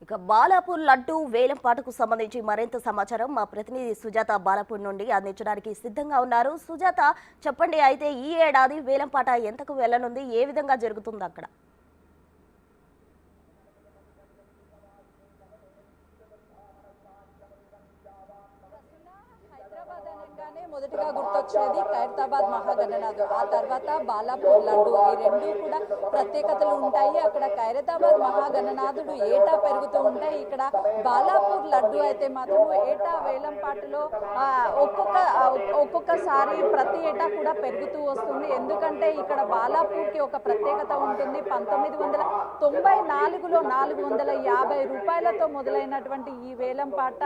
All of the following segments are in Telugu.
ఇక బాలాపూర్ లడ్డు వేలంపాటకు సంబంధించి మరింత సమాచారం మా ప్రతినిధి సుజాత బాలాపూర్ నుండి అందించడానికి సిద్ధంగా ఉన్నారు. సుజాత, చెప్పండి. అయితే ఈ ఏడాది వేలంపాట ఎంతకు వెళ్లనుంది? ఏ విధంగా జరుగుతుంది అక్కడ? మొదటిగా గుర్తొచ్చేది ఖైరతాబాద్ మహాగణనాథ్, ఆ తర్వాత బాలాపూర్ లడ్డు. ఈ రెండు కూడా ప్రత్యేకతలు ఉంటాయి. అక్కడ ఖైరతాబాద్ మహాగణనాథుడు ఏటా పెరుగుతూ ఉంటాయి. ఇక్కడ బాలాపూర్ లడ్డు అయితే మాత్రం ఏటా వేలంపాటలో ఒక్కొక్కసారి ప్రతి ఏటా కూడా పెరుగుతూ వస్తుంది. ఎందుకంటే ఇక్కడ బాలాపూర్కి ఒక ప్రత్యేకత ఉంటుంది. 1994లో 450 రూపాయలతో మొదలైనటువంటి ఈ వేలంపాట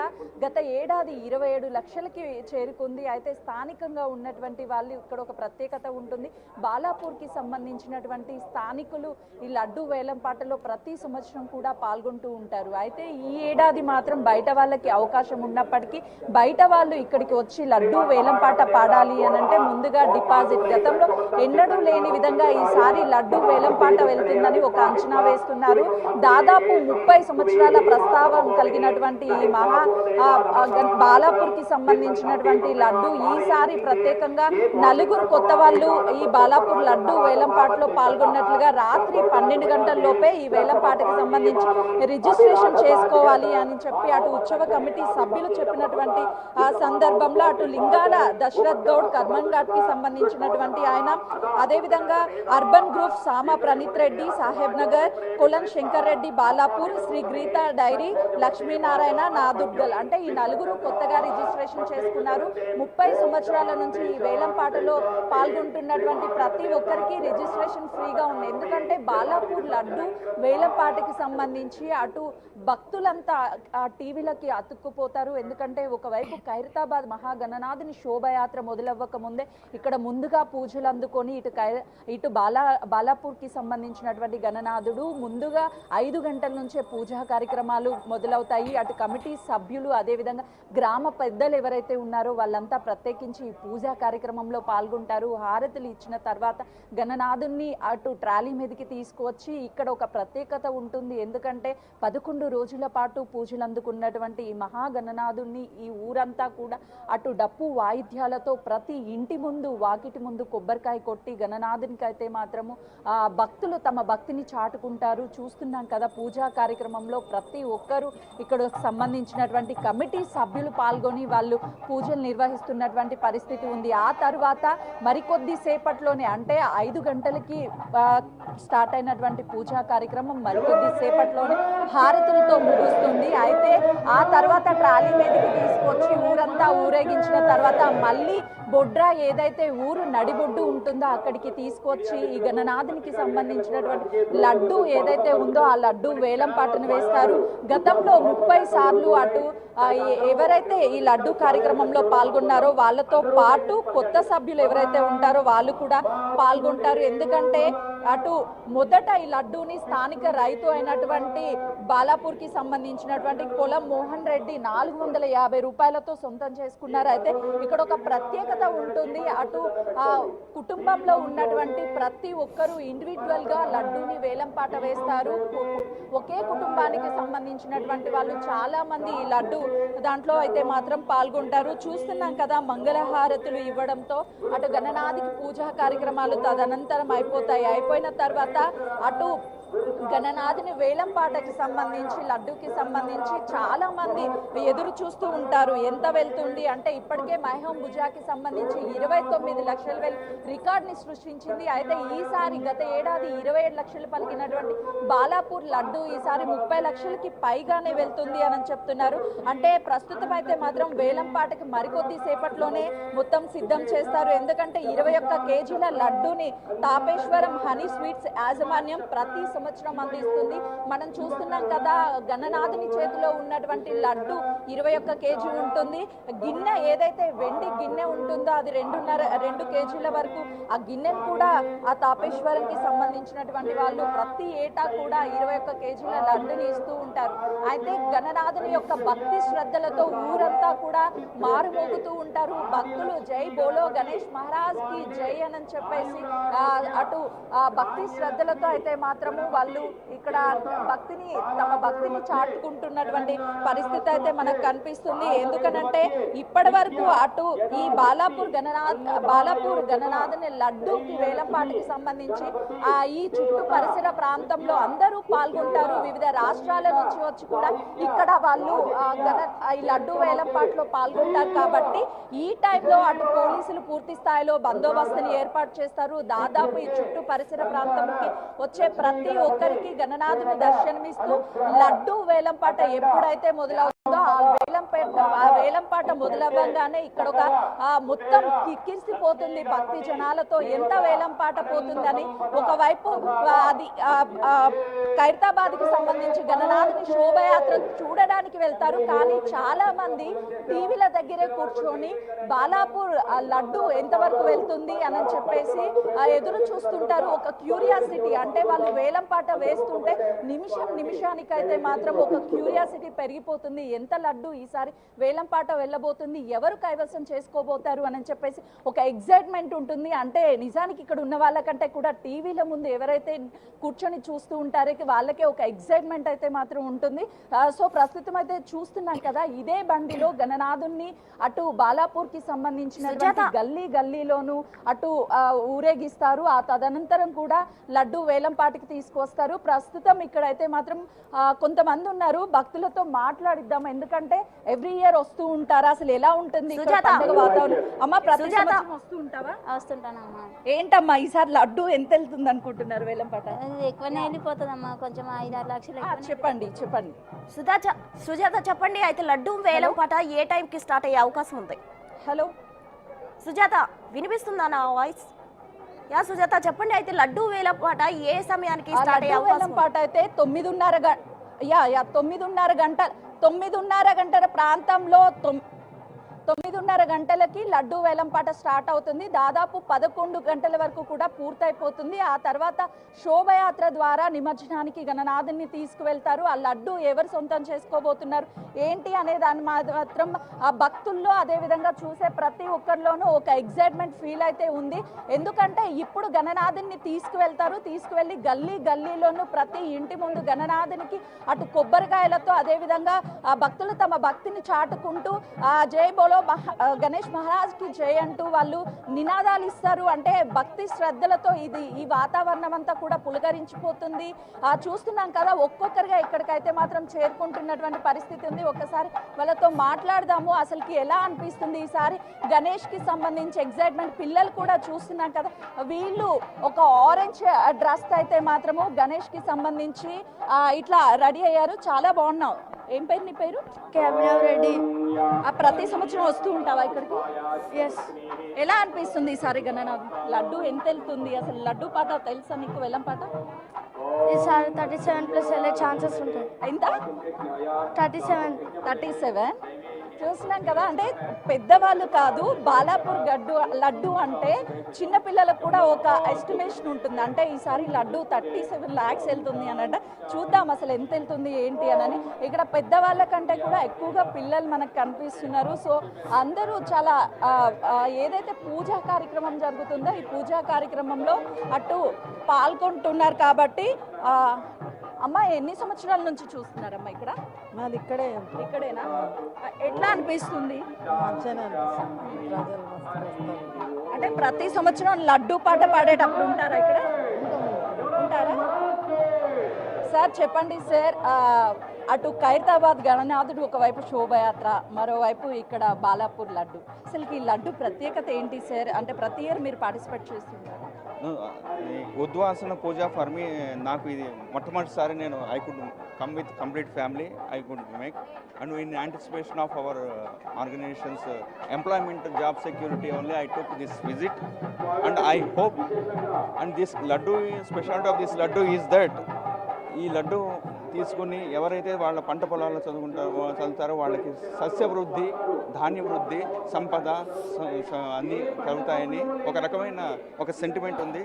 గత ఏడాది 27 లక్షలకి చేరుకుంది. అయితే స్థానికంగా ఉన్నటువంటి వాళ్ళు ఇక్కడ ఒక ప్రత్యేకత ఉంటుంది. బాలాపూర్కి సంబంధించినటువంటి స్థానికులు ఈ లడ్డు వేలంపాటలో ప్రతి సంవత్సరం కూడా పాల్గొంటూ ఉంటారు. అయితే ఈ ఏడాది మాత్రం బయట వాళ్ళకి అవకాశం ఉన్నప్పటికీ బయట వాళ్ళు ఇక్కడికి వచ్చి లడ్డు వేలంపాట పాడాలి అని అంటే ముందుగా డిపాజిట్, గతంలో ఎన్నడూ లేని విధంగా ఈసారి లడ్డు వేలంపాట వెళ్తుందని ఒక అంచనా వేస్తున్నారు. దాదాపు 30 సంవత్సరాల ప్రస్తావన కలిగినటువంటి ఈ బాలాపూర్కి సంబంధించినటువంటి లడ్డు ఈసారి ప్రత్యేకంగా నలుగురు కొత్త వాళ్ళు ఈ బాలాపూర్ లడ్డు వేలంపాటలో పాల్గొన్నట్లుగా రాత్రి 12 గంటల లోపే ఈ వేలంపాటకి సంబంధించి రిజిస్ట్రేషన్ చేసుకోవాలి అని చెప్పి అటు ఉత్సవ కమిటీ సభ్యులు చెప్పినటువంటి ఆ సందర్భంలో అటు లింగాల దశరథ్ గౌడ్ కర్మన్ ఘాట్ కి సంబంధించినటువంటి ఆయన, అదేవిధంగా అర్బన్ గ్రూప్ సామా ప్రణీత్ రెడ్డి సాహెబ్ నగర్, కొలన్ శంకర్ రెడ్డి బాలాపూర్, శ్రీ గీతా డైరీ లక్ష్మీనారాయణ నాదుర్గల్, అంటే ఈ నలుగురు కొత్తగా రిజిస్ట్రేషన్ చేసుకున్నారు. 30 సంవత్సరాల నుంచి ఈ వేలంపాటలో పాల్గొంటున్నటువంటి ప్రతి ఒక్కరికి రిజిస్ట్రేషన్ ఫ్రీగా ఉంది. ఎందుకంటే బాలాపూర్ లడ్డు వేలంపాటకి సంబంధించి అటు భక్తులంతా ఆ టీవీలకి అతుక్కుపోతారు. ఎందుకంటే ఒకవైపు ఖైరతాబాద్ మహాగణనాథుని శోభయాత్ర మొదలవ్వక ముందే ఇక్కడ ముందుగా పూజలు అందుకొని ఇటు బాలాపూర్కి సంబంధించినటువంటి గణనాథుడు ముందుగా 5 గంటల నుంచే పూజా కార్యక్రమాలు మొదలవుతాయి. అటు కమిటీ సభ్యులు అదేవిధంగా గ్రామ పెద్దలు ఎవరైతే ఉన్నారో వాళ్ళంతా ప్రత్యేకించి ఈ పూజా కార్యక్రమంలో పాల్గొంటారు. హారతులు ఇచ్చిన తర్వాత గణనాథుని అటు ట్రాలీ మీదకి తీసుకువచ్చి ఇక్కడ ఒక ప్రత్యేకత ఉంటుంది. ఎందుకంటే 11 రోజుల పాటు పూజలు అందుకున్నటువంటి ఈ మహాగణనాథుని ఈ ఊరంతా కూడా అటు డప్పు వాయిద్యాలతో ప్రతి ఇంటి ముందు వాకిటి ముందు కొబ్బరికాయ కొట్టి గణనాథునికి అయితే మాత్రము భక్తులు తమ భక్తిని చాటుకుంటారు. చూస్తున్నాం కదా, పూజా కార్యక్రమంలో ప్రతి ఒక్కరూ ఇక్కడ సంబంధించినటువంటి కమిటీ సభ్యులు పాల్గొని వాళ్ళు పూజలు నిర్వహిస్తున్నటువంటి పరిస్థితి ఉంది. ఆ తర్వాత మరికొద్ది సేపట్లోనే అంటే 5 గంటలకి స్టార్ట్ అయినటువంటి పూజా కార్యక్రమం మరికొద్ది సేపట్లోనే హారతులతో ముగుస్తుంది. అయితే ఆ తర్వాత ట్రాలీ మీదకి తీసుకొచ్చి ఊరంతా ఊరేగించిన తర్వాత మళ్ళీ బొడ్రా ఏదైతే ఊరు నడిబొడ్డు ఉంటుందో అక్కడికి తీసుకొచ్చి ఈ గణనాథునికి సంబంధించినటువంటి లడ్డు ఏదైతే ఉందో ఆ లడ్డు వేలంపాటను వేస్తారు. గతంలో 30 సార్లు అటు ఎవరైతే ఈ లడ్డు కార్యక్రమంలో పాల్గొన్నారో వాళ్ళతో పాటు కొత్త సభ్యులు ఎవరైతే ఉంటారో వాళ్ళు కూడా పాల్గొంటారు. ఎందుకంటే అటు మొదట ఈ లడ్డూని స్థానిక రైతు అయినటువంటి బాలాపూర్కి సంబంధించినటువంటి పొలం మోహన్ రెడ్డి 450 రూపాయలతో సొంతం చేసుకున్నారు. అయితే ఇక్కడ ఒక ప్రత్యేకత ఉంటుంది. అటు కుటుంబంలో ఉన్నటువంటి ప్రతి ఒక్కరూ ఇండివిజువల్ గా లడ్డూని వేలంపాట వేస్తారు. ఒకే కుటుంబానికి సంబంధించినటువంటి వాళ్ళు చాలా మంది ఈ లడ్డు దాంట్లో అయితే మాత్రం పాల్గొంటారు. చూస్తున్నాం కదా, మంగళహారతులు ఇవ్వడంతో అటు గణనాథికి పూజా కార్యక్రమాలు తదనంతరం అయిపోయిన తర్వాత అటు గణనాథుని వేలంపాటకి సంబంధించి లడ్డూకి సంబంధించి చాలా మంది ఎదురు చూస్తూ ఉంటారు. ఎంత వెళ్తుంది అంటే ఇప్పటికే మైహోం భుజాకి సంబంధించి 29 లక్షల రికార్డ్ని సృష్టించింది. అయితే ఈసారి గత ఏడాది 27 లక్షలు పలికినటువంటి బాలాపూర్ లడ్డు ఈసారి 30 లక్షలకి పైగానే వెళ్తుంది అని చెప్తున్నారు. అంటే ప్రస్తుతం అయితే మాత్రం వేలంపాటకి మరికొద్ది సేపట్లోనే మొత్తం సిద్ధం చేస్తారు. ఎందుకంటే 21 కేజీల లడ్డూని తాపేశ్వరం హనీ స్వీట్స్ యాజమాన్యం ప్రతి సంవత్సరం అందిస్తుంది. మనం చూస్తున్నాం కదా, గణనాథుని చేతిలో ఉన్నటువంటి లడ్డు 21 కేజీ ఉంటుంది. గిన్నె ఏదైతే వెండి గిన్నె ఉంటుందో అది 2 కేజీల వరకు ఆ గిన్నెను కూడా ఆ తాపేశ్వరంకి సంబంధించినటువంటి వాళ్ళు ప్రతి ఏటా కూడా 21 కేజీల లడ్డుని ఇస్తూ ఉంటారు. అయితే గణనాథుని యొక్క భక్తి శ్రద్ధలతో ఊరంతా కూడా మారుమోగుతూ ఉంటారు. భక్తులు జై బోలో గణేష్ మహారాజ్ కి జై అని చెప్పేసి అటు భక్తి శ్రద్ధలతో అయితే మాత్రము వాళ్ళు ఇక్కడ తమ భక్తిని చాటుకుంటున్నటువంటి పరిస్థితి అయితే మనకు కనిపిస్తుంది. ఎందుకనంటే ఇప్పటి వరకు అటు ఈ బాలాపూర్ గణనాథుని లడ్డూకి వేలంపాటికి సంబంధించి ఈ చుట్టూ పరిసర ప్రాంతంలో అందరూ పాల్గొంటారు. వివిధ రాష్ట్రాల నుంచి వచ్చి కూడా ఇక్కడ వాళ్ళు ఈ లడ్డూ వేలంపాట్లో పాల్గొంటారు. కాబట్టి ఈ టైంలో అటు పోలీసులు పూర్తి స్థాయిలో బందోబస్తుని ఏర్పాటు చేస్తారు. దాదాపు ఈ చుట్టూ పరిసర ప్రాంతంకి వచ్చే ప్రతి ఒక్కరికి గణనాథుని దర్శనమిస్తూ లడ్డూ వేలంపాట ఎప్పుడైతే మొదలవుతుందో ఆ వేలంపాట మొదలవ్వగానే ఇక్కడ ఒక మొత్తం కిక్కిరిసిపోతుంది భక్తి జనాలతో. ఎంత వేలంపాట పోతుందని ఒకవైపు అది ఖైరతాబాద్ కి సంబంధించి గణనాథుని శోభయాత్ర చూడడానికి వెళ్తారు. కానీ చాలా మంది టీవీల దగ్గరే కూర్చొని బాలాపూర్ లడ్డు ఎంతవరకు వెళ్తుంది అని చెప్పేసి ఎదురు చూస్తుంటారు. ఒక క్యూరియాసిటీ, అంటే వాళ్ళు వేలంపాట వేస్తుంటే నిమిషానికైతే మాత్రం ఒక క్యూరియాసిటీ పెరిగిపోతుంది. ఎంత లడ్డు ఈసారి వేలంపాట వెళ్ళబోతుంది, ఎవరు కైవసం చేసుకోబోతారు అని చెప్పేసి ఒక ఎగ్జైట్మెంట్ ఉంటుంది. అంటే నిజానికి ఇక్కడ ఉన్న వాళ్ళకంటే కూడా టీవీల ముందు ఎవరైతే కూర్చొని చూస్తూ ఉంటారో వాళ్ళకే ఒక ఎగ్జైట్మెంట్ అయితే మాత్రం ఉంటుంది. సో ప్రస్తుతం అయితే చూస్తున్నాం కదా, ఇదే బండిలో గణనాథుని అటు బాలాపూర్ కి సంబంధించిన గల్లీలోను అటు ఊరేగిస్తారు. ఆ తదనంతరం కూడా లడ్డు వేలంపాటికి తీసుకొస్తారు. ప్రస్తుతం ఇక్కడైతే మాత్రం కొంతమంది ఉన్నారు, భక్తులతో మాట్లాడిద్దాం. ఎందుకంటే ఎవ్రీ ఇయర్ వస్తూ ఉంటారా, అసలు ఎలా ఉంటుంది వాతావరణం? అమ్మ ప్రతి సంవత్సరం వస్తూ ఉంటావా? వస్తుంటానమ్మా. ఏంటమ్మా ఈసారి లడ్డు ఎంత వెళ్తుంది అనుకుంటున్నారు వేలంపాట? ఎక్కువనే వెళ్ళిపోతుందమ్మా, కొంచెం 5-6 లక్షలు. చెప్పండి. సుజాత చెప్పండి, అయితే లడ్డు వేలంపాట ఏ టైంకి స్టార్ట్ అయ్యే అవకాశం ఉంది? హలో సుజాత, వినిపిస్తుందా నా వాయిస్? యా సుజాత చెప్పండి, అయితే లడ్డు వేలంపాట ఏ సమయానికి స్టార్ట్ అయ్యే అవకాశం? వేలంపాట అయితే 9:30 గంటల ప్రాంతంలో 9:30 గంటలకి లడ్డు వేలంపాట స్టార్ట్ అవుతుంది. దాదాపు 11 గంటల వరకు కూడా పూర్తయిపోతుంది. ఆ తర్వాత శోభయాత్ర ద్వారా నిమజ్జనానికి గణనాథుని తీసుకువెళ్తారు. ఆ లడ్డు ఎవరు సొంతం చేసుకోబోతున్నారు ఏంటి అనే దాన్ని మాత్రం ఆ భక్తుల్లో అదేవిధంగా చూసే ప్రతి ఒక్కరిలోనూ ఒక ఎగ్జైట్మెంట్ ఫీల్ అయితే ఉంది. ఎందుకంటే ఇప్పుడు గణనాథుని తీసుకువెళ్ళి గల్లీలోనూ ప్రతి ఇంటి ముందు గణనాథునికి అటు కొబ్బరికాయలతో అదేవిధంగా ఆ భక్తులు తమ భక్తిని చాటుకుంటూ జై బోలో గణేష్ మహారాజ్ కి జై అంటూ వాళ్ళు నినాదాలు ఇస్తారు. అంటే భక్తి శ్రద్ధలతో ఈ వాతావరణం అంతా కూడా పులకరించిపోతుంది. చూస్తున్నాం కదా, ఒక్కొక్కరిగా ఇక్కడికైతే మాత్రం చేరుకుంటున్నటువంటి పరిస్థితి ఉంది. ఒక్కసారి వాళ్ళతో మాట్లాడదాము, అసలుకి ఎలా అనిపిస్తుంది ఈసారి గణేష్ కి సంబంధించి ఎగ్జైట్మెంట్. పిల్లలు కూడా చూస్తున్నాం కదా, వీళ్ళు ఒక ఆరెంజ్ డ్రెస్ అయితే మాత్రము గణేష్ కి సంబంధించి ఇట్లా రెడీ అయ్యారు. చాలా బాగున్నావు. ఏం పేరు నీ పేరు? రెడ్డి. ప్రతి సంవత్సరం వస్తూ ఉంటావా ఇక్కడికి? ఎస్. ఎలా అనిపిస్తుంది ఈసారి గణనాథ్ లడ్డు ఎంత వెళ్తుంది? అసలు లడ్డు పాట తెలుసా నీకు? వెల్లం పాట ఈసారి 37+ వెళ్ళే ఛాన్సెస్ ఉంటాయి. ఎంత? 37. చూసినాం కదా, అంటే పెద్దవాళ్ళు కాదు, బాలాపూర్ లడ్డు అంటే చిన్నపిల్లలకు కూడా ఒక ఎస్టిమేషన్ ఉంటుంది. అంటే ఈసారి లడ్డు 37 lakhs వెళ్తుంది అనంట. చూద్దాం అసలు ఎంత వెళ్తుంది ఏంటి అని. ఇక్కడ పెద్దవాళ్ళకంటే కూడా ఎక్కువగా పిల్లలు మనకు కనిపిస్తున్నారు. సో అందరూ చాలా ఏదైతే పూజా కార్యక్రమం జరుగుతుందో ఈ పూజా కార్యక్రమంలో అటు పాల్గొంటున్నారు. కాబట్టి అమ్మ ఎన్ని సంవత్సరాల నుంచి చూస్తున్నారమ్మా ఇక్కడ? మాది ఇక్కడేనా? ఎట్లా అనిపిస్తుంది? అంటే ప్రతి సంవత్సరం లడ్డు పాట పాడేటప్పుడు ఉంటారా ఇక్కడ? ఉంటారా సార్? చెప్పండి సార్, అటు ఖైరతాబాద్ గణనాథుడు ఒకవైపు శోభయాత్ర, మరోవైపు ఇక్కడ బాలాపూర్ లడ్డు. అసలు ఈ లడ్డు ప్రత్యేకత ఏంటి సార్? అంటే ప్రతి ఇయర్ మీరు పార్టిసిపేట్ చేస్తుంటారు? ఉద్వాసన పూజ ఫర్ మీ, నాకు ఇది మొట్టమొదటిసారి నేను I could come with complete family, I could make and in anticipation of our organisations employment job security only I took this visit and I hope and this laddu speciality of this laddu is that ఈ లడ్డు తీసుకుని ఎవరైతే వాళ్ళ పంట పొలాల్లో చదువుతారో వాళ్ళకి సస్యవృద్ధి, ధాన్యవృద్ధి, సంపద అన్నీ కలుగుతాయని ఒక రకమైన ఒక సెంటిమెంట్ ఉంది.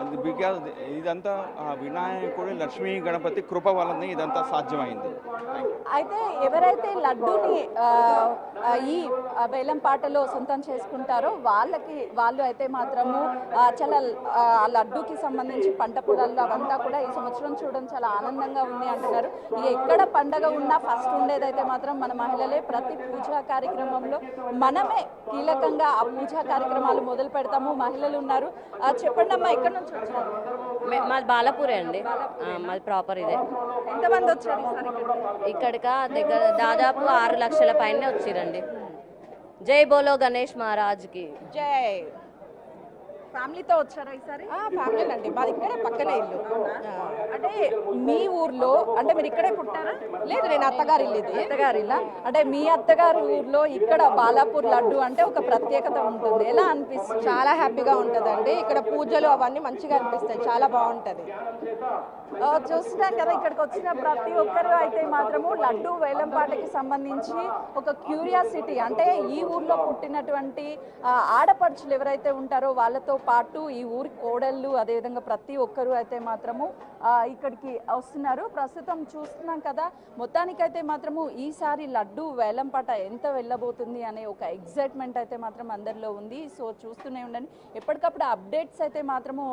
అది బికాజ్ ఇదంతా ఆ వినాయకుడు లక్ష్మీ గణపతి కృప వలన ఇదంతా సాధ్యమైంది. అయితే ఎవరైతే లడ్డూని ఈ వేలంపాటలో సొంతం చేసుకుంటారో వాళ్ళు అయితే మాత్రము చాలా లడ్డూకి సంబంధించి పంట పొలాలు అవంతా కూడా ఈ సంవత్సరం చూడడం చాలా ఆనందంగా ఉంది అంటున్నారు. ఎక్కడ పండగ ఉన్నా ఫస్ట్ ఉండేదైతే మాత్రం మన మహిళలే. ప్రతి పూజా కార్యక్రమంలో మనమే కీలకంగా ఆ పూజా కార్యక్రమాలు మొదలు పెడతాము. మహిళలు ఉన్నారు. చెప్పండి అమ్మా, ఎక్కడి నుంచి వచ్చారు? మాది బాలాపూరే అండి. మాది ప్రాపర్ ఇదే. ఎంతమంది వచ్చారు ఇక్కడిక దగ్గర దాదాపు 6 లక్షల పైన వచ్చిరండి. జై బోలో గణేష్ మహారాజ్కి జై. ఫ్యామిలీతో వచ్చారా ఈసారి? ఫ్యామిలీ అండి, మాది ఇక్కడే పక్కనే ఇల్లు. అంటే మీ ఊర్లో, అంటే మీరు ఇక్కడే పుట్టారా? లేదు, నేను అత్తగారి ఇల్లు ఇది. అత్తగారి ఇల్లా? అంటే మీ అత్తగారి ఊర్లో ఇక్కడ బాలాపూర్ లడ్డు అంటే ఒక ప్రత్యేకత ఉంటుంది. ఎలా అనిపిస్తుంది? చాలా హ్యాపీగా ఉంటుందండి. ఇక్కడ పూజలు అవన్నీ మంచిగా అనిపిస్తాయి, చాలా బాగుంటుంది. చూస్తున్నాం కదా, ఇక్కడికి వచ్చిన ప్రతి ఒక్కరు అయితే మాత్రము లడ్డు వేలంపాటకి సంబంధించి ఒక క్యూరియాసిటీ, అంటే ఈ ఊర్లో పుట్టినటువంటి ఆడపడుచులు ఎవరైతే ఉంటారో వాళ్ళతో పాటు ఈ ఊరి కోడళ్ళు, అదేవిధంగా ప్రతి ఒక్కరు అయితే మాత్రము ఇక్కడికి వస్తున్నారు. ప్రస్తుతం చూస్తున్నాం కదా, మొత్తానికైతే మాత్రము ఈసారి లడ్డు వేలంపాట ఎంత వెళ్ళబోతుంది అనే ఒక ఎగ్జైట్మెంట్ అయితే మాత్రం అందరిలో ఉంది. సో చూస్తూనే ఉండండి, ఎప్పటికప్పుడు అప్డేట్స్ అయితే మాత్రము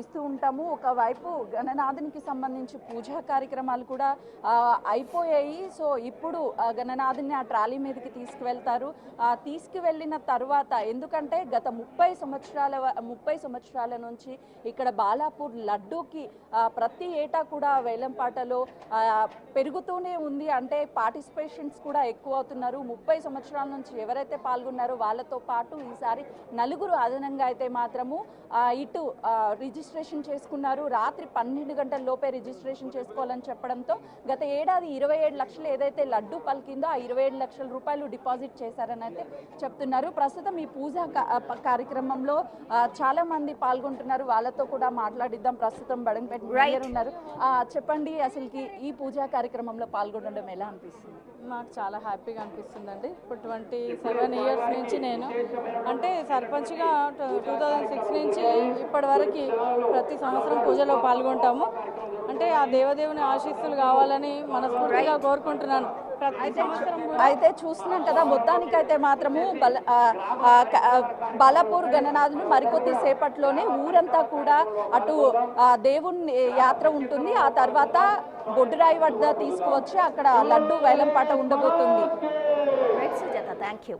ఇస్తూ ఉంటాము. ఒకవైపు గణనాథునికి సంబంధించి పూజా కార్యక్రమాలు కూడా అయిపోయాయి. సో ఇప్పుడు గణనాథుని ఆ ట్రాలీ మీదకి తీసుకువెళ్తారు. తీసుకువెళ్ళిన తర్వాత, ఎందుకంటే గత 30 సంవత్సరాల నుంచి ఇక్కడ బాలాపూర్ లడ్డూకి ప్రతి ఏటా కూడా వేలంపాటలో పెరుగుతూనే ఉంది. అంటే పార్టిసిపేషన్స్ కూడా ఎక్కువ అవుతున్నారు. 30 సంవత్సరాల నుంచి ఎవరైతే పాల్గొన్నారో వాళ్ళతో పాటు ఈసారి 4 అదనంగా అయితే మాత్రము ఇటు రిజిస్ట్రేషన్ చేసుకున్నారు. రాత్రి 12 గంటల లోపే రిజిస్ట్రేషన్ చేసుకోవాలని చెప్పడంతో గత ఏడాది 27 లక్షలు ఏదైతే లడ్డు పలికిందో ఆ 27 లక్షల రూపాయలు డిపాజిట్ చేశారని అయితే చెప్తున్నారు. ప్రస్తుతం ఈ పూజా కార్యక్రమంలో చాలా మంది పాల్గొంటున్నారు. వాళ్ళతో కూడా మాట్లాడిద్దాం. ప్రస్తుతం బడంపేట మేయర్ ఉన్నారు. చెప్పండి, అసలుకి ఈ పూజా కార్యక్రమంలో పాల్గొనడం ఎలా అనిపిస్తుంది? నాకు చాలా హ్యాపీగా అనిపిస్తుందండి. ఇప్పుడు 27 ఇయర్స్ నుంచి నేను అంటే సర్పంచ్గా 2006 నుంచి ఇప్పటి వరకు ప్రతి సంవత్సరం పూజలో పాల్గొంటాము. అంటే ఆ దేవదేవుని ఆశీస్సులు కావాలని మనస్ఫూర్తిగా కోరుకుంటున్నాను. అయితే చూస్తున్నాం కదా, మొత్తానికైతే మాత్రము బాలాపూర్ గణనాథుని మరికొద్ది సేపట్లోనే ఊరంతా కూడా అటు దేవుని యాత్ర ఉంటుంది. ఆ తర్వాత బొడ్డురాయి వద్ద తీసుకువచ్చి అక్కడ లడ్డు వేలంపాట ఉండబోతుంది. Sujatha, thank you.